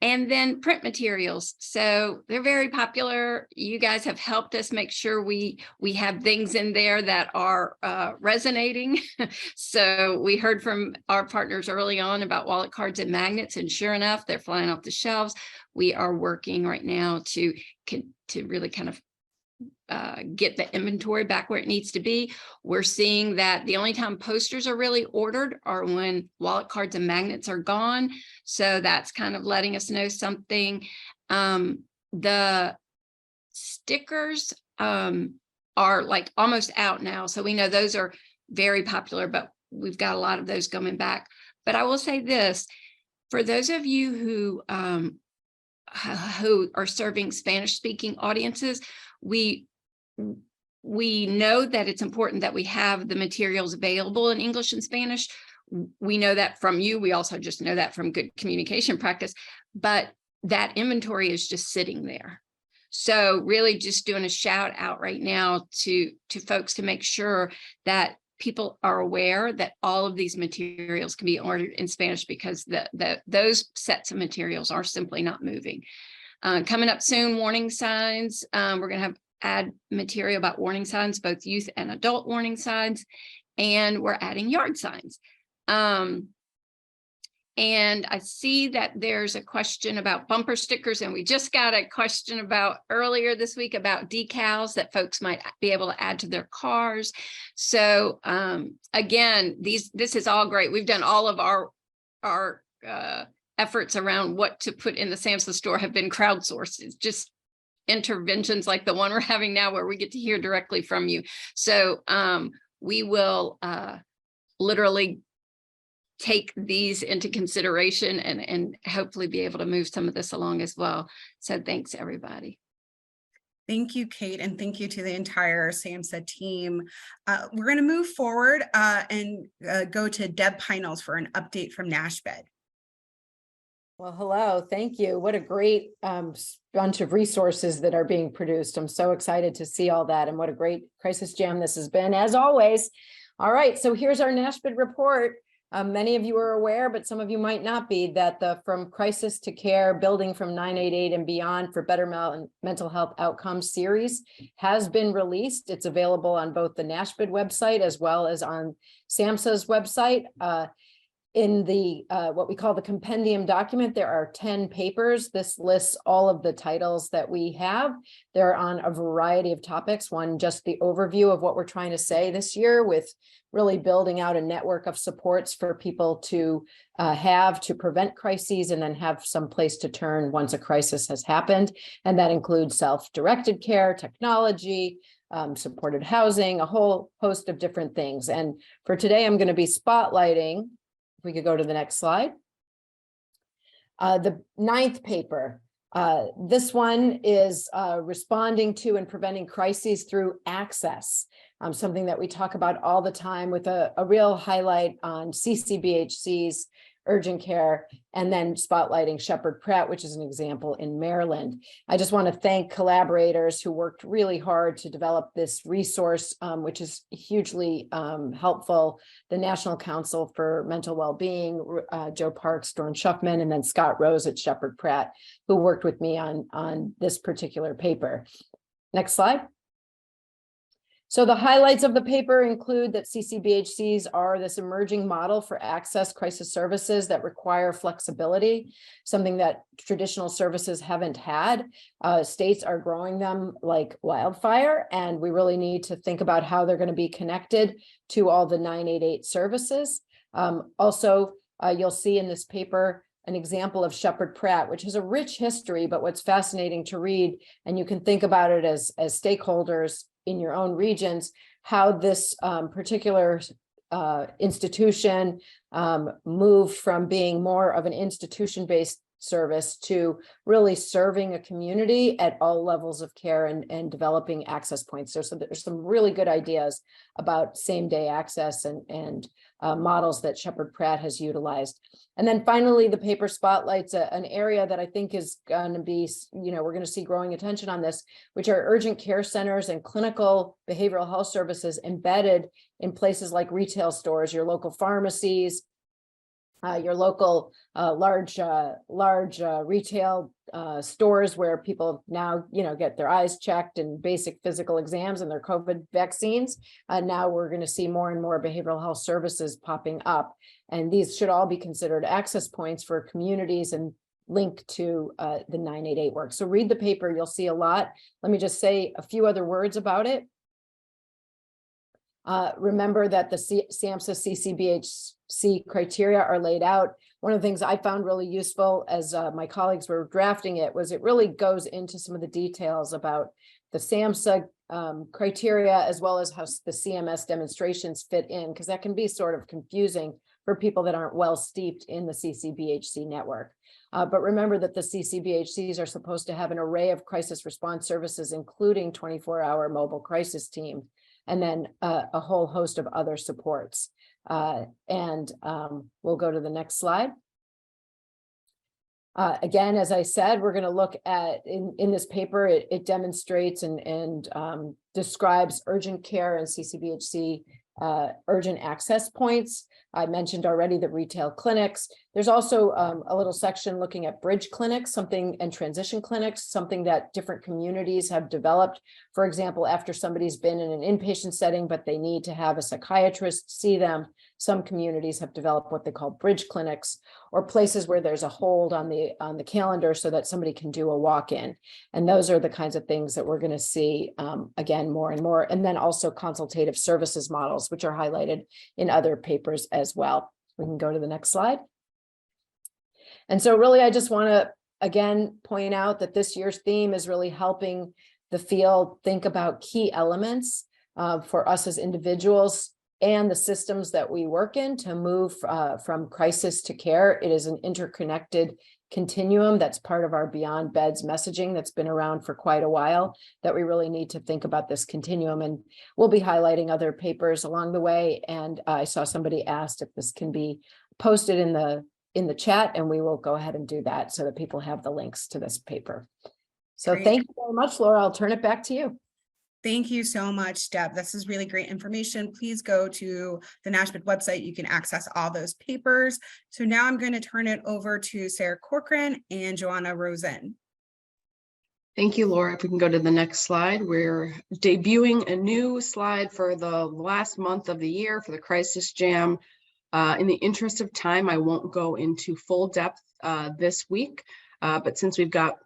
And then print materials. So they're very popular. You guys have helped us make sure we have things in there that are resonating. So we heard from our partners early on about wallet cards and magnets, and sure enough, they're flying off the shelves. We are working right now to really kind of get the inventory back where it needs to be. We're seeing that the only time posters are really ordered are when wallet cards and magnets are gone. So that's kind of letting us know something. The stickers are like almost out now. So we know those are very popular, but we've got a lot of those coming back. But I will say this, for those of you who are serving Spanish speaking audiences, we know that it's important that we have the materials available in English and Spanish. We know that from you. We also just know that from good communication practice, but that inventory is just sitting there. So really just doing a shout out right now to folks to make sure that people are aware that all of these materials can be ordered in Spanish, because those sets of materials are simply not moving. Coming up soon, warning signs. We're going to add material about warning signs, both youth and adult warning signs, and we're adding yard signs. And I see that there's a question about bumper stickers, and we just got a question about earlier this week about decals that folks might be able to add to their cars. So again, this is all great. We've done all of our efforts around what to put in the Samsa store have been crowdsourced. It's just interventions like the one we're having now, where we get to hear directly from you. So we will literally take these into consideration and hopefully be able to move some of this along as well. So thanks, everybody. Thank you, Kate, and thank you to the entire SAMHSA team. We're going to move forward and go to Deb Peinels for an update from NASHBID. Well, hello, thank you. What a great bunch of resources that are being produced. I'm so excited to see all that, and what a great crisis jam this has been, as always. All right, so here's our NASHBID report. Many of you are aware, but some of you might not be, that the From Crisis to Care, Building from 988 and Beyond for Better Mental Health Outcomes series has been released. It's available on both the NASHBID website as well as on SAMHSA's website. in the what we call the compendium document, there are 10 papers. This lists all of the titles that we have. They're on a variety of topics. One, just the overview of what we're trying to say this year, with really building out a network of supports for people to have to prevent crises and then have some place to turn once a crisis has happened. And that includes self-directed care, technology, supported housing, a whole host of different things. And for today, I'm going to be spotlighting, if we could go to the next slide, the 9th paper. This one is responding to and preventing crises through access, something that we talk about all the time, with a real highlight on CCBHC's urgent care, and then spotlighting Shepherd Pratt, which is an example in Maryland. I just want to thank collaborators who worked really hard to develop this resource, which is hugely helpful. The National Council for Mental Wellbeing, Joe Parks, Dorn Shuffman, and then Scott Rose at Shepherd Pratt, who worked with me on this particular paper. Next slide. So the highlights of the paper include that CCBHCs are this emerging model for access crisis services that require flexibility, something that traditional services haven't had. States are growing them like wildfire, and we really need to think about how they're going to be connected to all the 988 services. Also, you'll see in this paper an example of Shepherd Pratt, which has a rich history, but what's fascinating to read, and you can think about it as stakeholders in your own regions, how this particular institution moved from being more of an institution-based service to really serving a community at all levels of care and developing access points. There's some really good ideas about same-day access and models that Shepherd Pratt has utilized. And then finally, the paper spotlights an area that I think is going to be, we're going to see growing attention on this, which are urgent care centers and clinical behavioral health services embedded in places like retail stores, your local pharmacies, your local large retail stores where people now, get their eyes checked and basic physical exams and their COVID vaccines. Now we're going to see more and more behavioral health services popping up. And these should all be considered access points for communities and linked to the 988 work. So read the paper, you'll see a lot. Let me just say a few other words about it. Remember that the SAMHSA CCBHC criteria are laid out. One of the things I found really useful as my colleagues were drafting it was it really goes into some of the details about the SAMHSA criteria, as well as how the CMS demonstrations fit in, because that can be sort of confusing for people that aren't well steeped in the CCBHC network. But remember that the CCBHCs are supposed to have an array of crisis response services, including 24-hour mobile crisis team, and then a whole host of other supports. We'll go to the next slide. Again, as I said, we're going to look at, in this paper, it demonstrates and describes urgent care and CCBHC urgent access points. I mentioned already the retail clinics. There's also a little section looking at bridge clinics, and transition clinics, something that different communities have developed. For example, after somebody's been in an inpatient setting, but they need to have a psychiatrist see them, some communities have developed what they call bridge clinics, or places where there's a hold on the calendar so that somebody can do a walk-in. And those are the kinds of things that we're going to see again more and more. And then also consultative services models, which are highlighted in other papers as well. We can go to the next slide. And so really, I just want to, again, point out that this year's theme is really helping the field think about key elements for us as individuals and the systems that we work in to move from crisis to care. It is an interconnected continuum that's part of our Beyond Beds messaging that's been around for quite a while, that we really need to think about this continuum. And we'll be highlighting other papers along the way. And I saw somebody asked if this can be posted in the chat, and we will go ahead and do that so that people have the links to this paper. So Great. Thank you very much, Laura. I'll turn it back to you. Thank you so much, Deb. This is really great information. Please go to the NASHBID website. You can access all those papers. So now I'm going to turn it over to Sarah Corcoran and Joanna Rosen. Thank you, Laura. If we can go to the next slide, we're debuting a new slide for the last month of the year for the Crisis Jam. In the interest of time, I won't go into full depth this week, but since we've got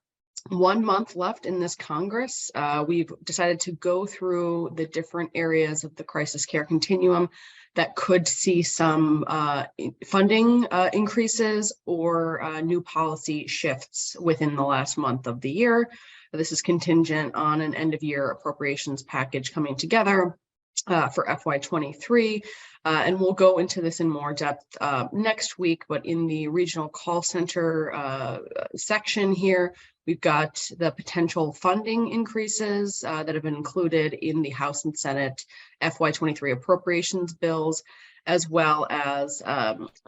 1 month left in this Congress, we've decided to go through the different areas of the crisis care continuum that could see some funding increases or new policy shifts within the last month of the year. This is contingent on an end of year appropriations package coming together for FY23. And we'll go into this in more depth next week, but in the regional call center section here, we've got the potential funding increases that have been included in the House and Senate FY23 appropriations bills, as well as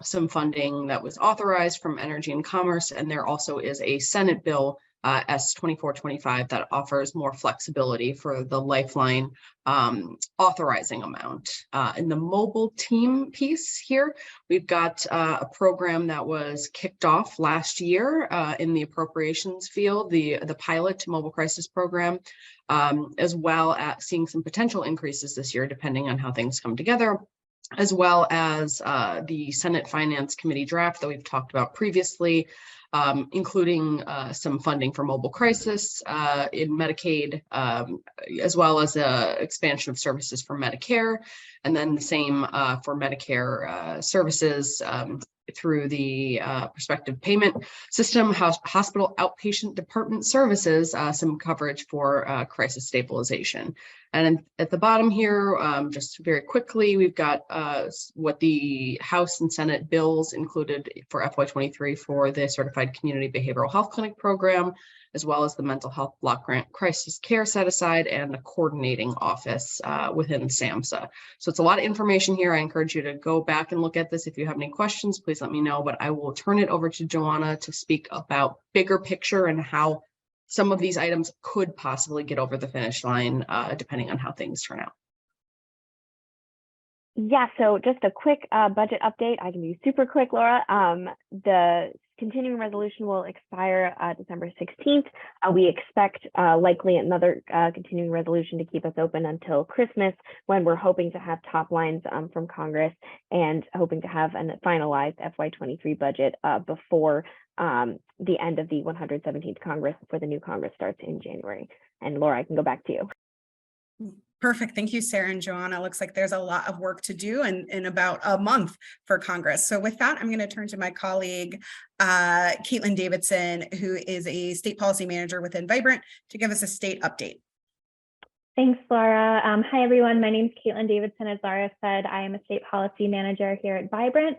some funding that was authorized from Energy and Commerce. And there also is a Senate bill, S-2425, that offers more flexibility for the Lifeline authorizing amount. In the mobile team piece here, we've got a program that was kicked off last year in the appropriations field, the pilot mobile crisis program, as well as seeing some potential increases this year, depending on how things come together, as well as the Senate Finance Committee draft that we've talked about previously, including some funding for mobile crisis in Medicaid, as well as expansion of services for Medicare, and then the same for Medicare services through the prospective payment system, hospital outpatient department services, some coverage for crisis stabilization. And at the bottom here, just very quickly, we've got what the House and Senate bills included for FY23 for the Certified Community Behavioral Health Clinic program, as well as the Mental Health Block Grant Crisis Care Set Aside and the coordinating office within SAMHSA. So it's a lot of information here. I encourage you to go back and look at this. If you have any questions, please let me know, but I will turn it over to Joanna to speak about bigger picture and how some of these items could possibly get over the finish line, depending on how things turn out. Yeah, so just a quick budget update. I can be super quick, Laura. The continuing resolution will expire December 16th. We expect likely another continuing resolution to keep us open until Christmas, when we're hoping to have top lines from Congress and hoping to have a finalized FY23 budget before the end of the 117th Congress, before the new Congress starts in January. And Laura, I can go back to you. Perfect. Thank you, Sarah and Joanna. Looks like there's a lot of work to do in about a month for Congress. So with that, I'm going to turn to my colleague, Caitlin Davidson, who is a state policy manager within Vibrant, to give us a state update. Thanks, Laura. Hi, everyone. My name is Caitlin Davidson. As Laura said, I am a state policy manager here at Vibrant.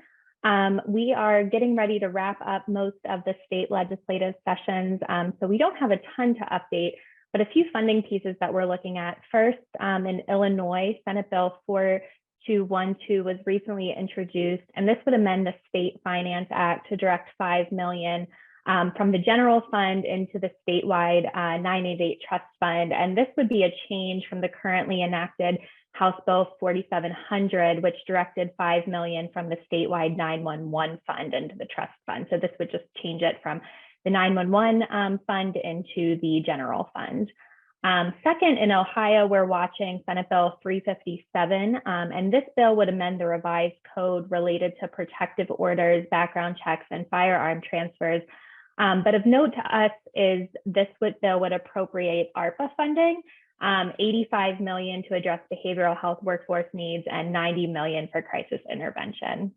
We are getting ready to wrap up most of the state legislative sessions, so we don't have a ton to update, but a few funding pieces that we're looking at. First, in Illinois, Senate Bill 4212 was recently introduced, and this would amend the State Finance Act to direct $5 million from the general fund into the statewide 988 trust fund. And this would be a change from the currently enacted House Bill 4700, which directed $5 million from the statewide 911 fund into the trust fund. So this would just change it from the 911 fund into the general fund. Second, in Ohio, we're watching Senate Bill 357, and this bill would amend the revised code related to protective orders, background checks, and firearm transfers. But of note to us is this bill would appropriate ARPA funding, $85 million to address behavioral health workforce needs, and $90 million for crisis intervention.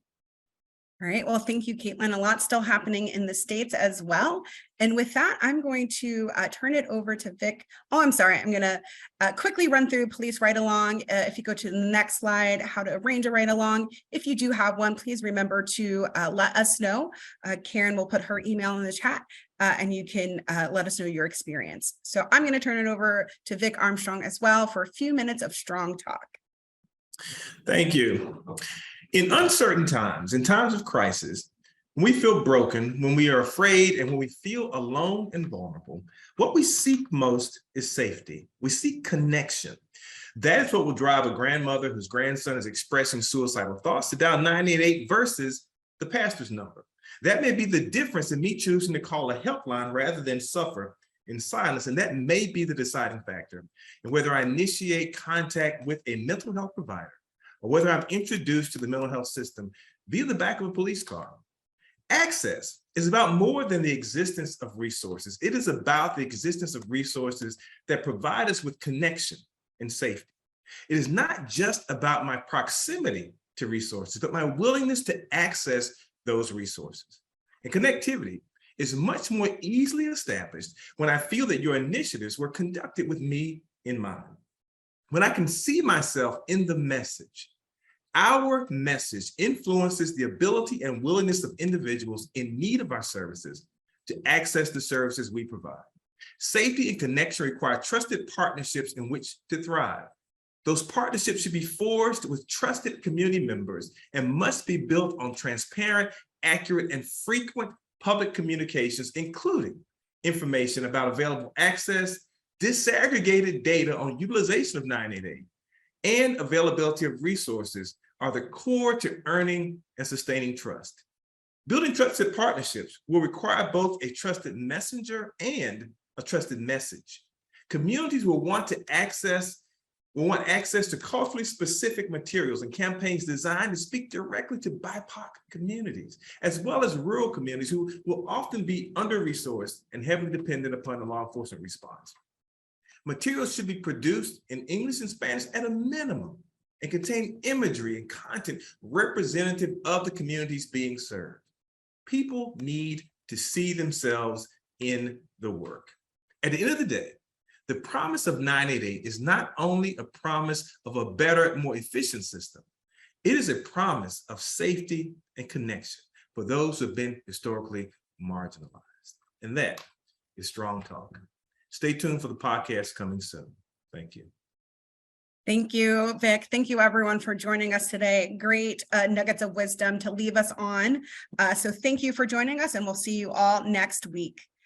All right. Well, thank you, Caitlin. A lot still happening in the states as well. And with that, I'm going to turn it over to Vic. Oh, I'm sorry. I'm going to quickly run through police ride-along. If you go to the next slide, how to arrange a ride-along. If you do have one, please remember to let us know. Karen will put her email in the chat and you can let us know your experience. So I'm going to turn it over to Vic Armstrong as well for a few minutes of strong talk. Thank you. In uncertain times, in times of crisis, when we feel broken, when we are afraid, and when we feel alone and vulnerable, what we seek most is safety. We seek connection. That is what will drive a grandmother whose grandson is expressing suicidal thoughts to dial 988 versus the pastor's number. That may be the difference in me choosing to call a helpline rather than suffer in silence, and that may be the deciding factor in whether I initiate contact with a mental health provider or whether I'm introduced to the mental health system via the back of a police car. Access is about more than the existence of resources. It is about the existence of resources that provide us with connection and safety. It is not just about my proximity to resources, but my willingness to access those resources. And connectivity is much more easily established when I feel that your initiatives were conducted with me in mind. When I can see myself in the message. Our message influences the ability and willingness of individuals in need of our services to access the services we provide. Safety and connection require trusted partnerships in which to thrive. Those partnerships should be forged with trusted community members and must be built on transparent, accurate, and frequent public communications, including information about available access, disaggregated data on utilization of 988, and availability of resources are the core to earning and sustaining trust. Building trusted partnerships will require both a trusted messenger and a trusted message. Communities will want access to culturally specific materials and campaigns designed to speak directly to BIPOC communities, as well as rural communities who will often be under-resourced and heavily dependent upon the law enforcement response. Materials should be produced in English and Spanish at a minimum and contain imagery and content representative of the communities being served. People need to see themselves in the work. At the end of the day, the promise of 988 is not only a promise of a better, more efficient system, it is a promise of safety and connection for those who have been historically marginalized. And that is Strong Talk. Stay tuned for the podcast coming soon. Thank you. Thank you, Vic. Thank you, everyone, for joining us today. Great nuggets of wisdom to leave us on. So thank you for joining us, and we'll see you all next week.